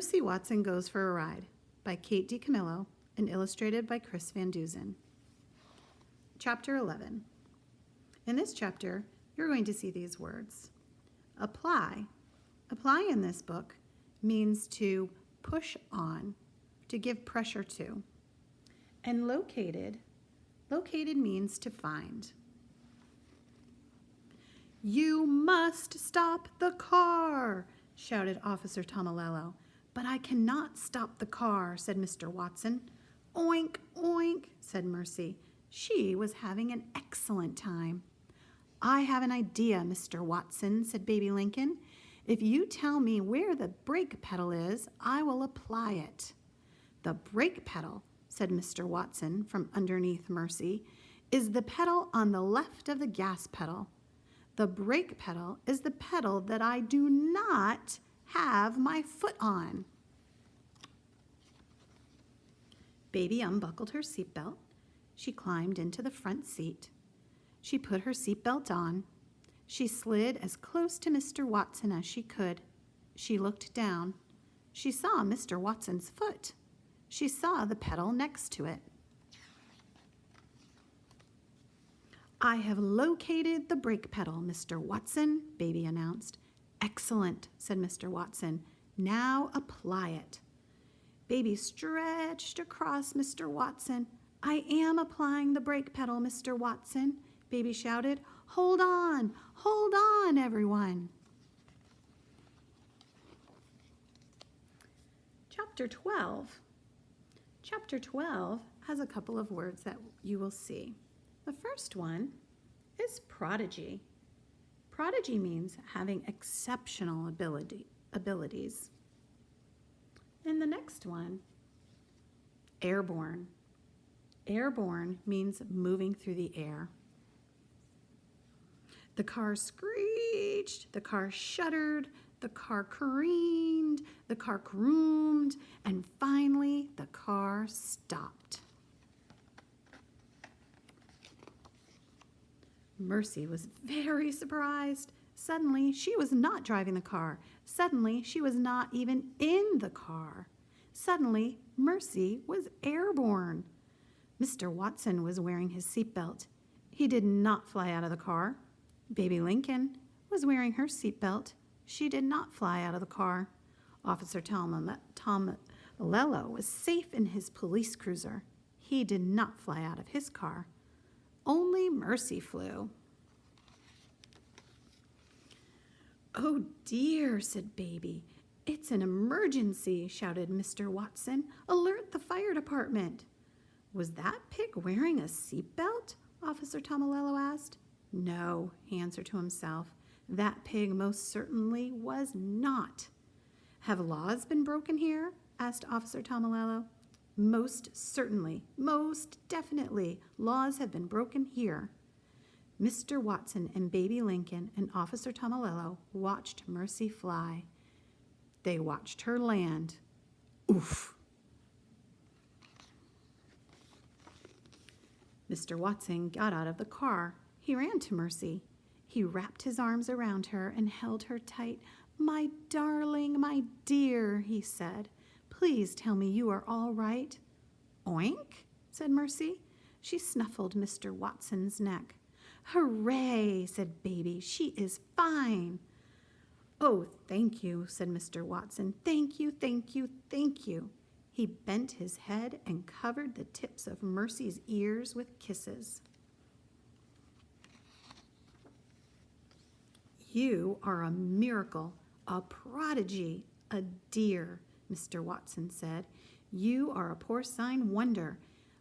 Mercy Watson Goes for a Ride by Kate DiCamillo and illustrated by Chris Van Dusen. Chapter 11. In this chapter, you're going to see these words. Apply. Apply in this book means to push on, to give pressure to. And located means to find. "You must stop the car," shouted Officer Tomalello. "But I cannot stop the car," said Mr. Watson. "Oink, oink," said Mercy. She was having an excellent time. "I have an idea, Mr. Watson," said Baby Lincoln. "If you tell me where the brake pedal is, I will apply it." "The brake pedal," said Mr. Watson from underneath Mercy, "is the pedal on the left of the gas pedal. The brake pedal is the pedal that I do not have my foot on." Baby unbuckled her seatbelt. She climbed into the front seat. She put her seatbelt on. She slid as close to Mr. Watson as she could. She looked down. She saw Mr. Watson's foot. She saw the pedal next to it. "I have located the brake pedal, Mr. Watson," Baby announced. "Excellent," said Mr. Watson. "Now apply it." Baby stretched across Mr. Watson. "I am applying the brake pedal, Mr. Watson," Baby shouted. Hold on, everyone." Chapter 12. Chapter 12 has a couple of words that you will see. The first one is prodigy. Prodigy means having exceptional abilities. And the next one, airborne. Airborne means moving through the air. The car screeched, the car shuddered, the car careened, the car croomed, and finally the car stopped. Mercy was very surprised. Suddenly, she was not driving the car. Suddenly, she was not even in the car. Suddenly, Mercy was airborne. Mr. Watson was wearing his seatbelt. He did not fly out of the car. Baby Lincoln was wearing her seatbelt. She did not fly out of the car. Officer Tomalello was safe in his police cruiser. He did not fly out of his car. Only Mercy flew. "Oh dear," said Baby. "It's an emergency," shouted Mr. Watson. "Alert the fire department." "Was that pig wearing a seatbelt?" Officer Tomalello asked. "No," he answered to himself. "That pig most certainly was not." "Have laws been broken here?" asked Officer Tomalello. "Most certainly, most definitely, laws have been broken here." Mr. Watson and Baby Lincoln and Officer Tomalello watched Mercy fly. They watched her land. Oof! Mr. Watson got out of the car. He ran to Mercy. He wrapped his arms around her and held her tight. "My darling, my dear," he said. "Please tell me you are all right." "Oink," said Mercy. She snuffled Mr. Watson's neck. "Hooray," said Baby. "She is fine." "Oh, thank you," said Mr. Watson. "Thank you, thank you, thank you." He bent his head and covered the tips of Mercy's ears with kisses. "You are a miracle, a prodigy, a dear," Mr. Watson said. "You are a porcine wonder,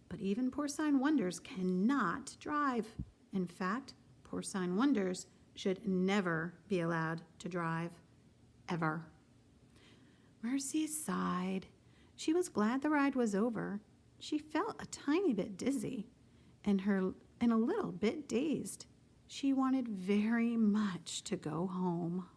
but even porcine wonders cannot drive. In fact, porcine wonders should never be allowed to drive, ever." Mercy sighed. She was glad the ride was over. She felt a tiny bit dizzy and a little bit dazed. She wanted very much to go home.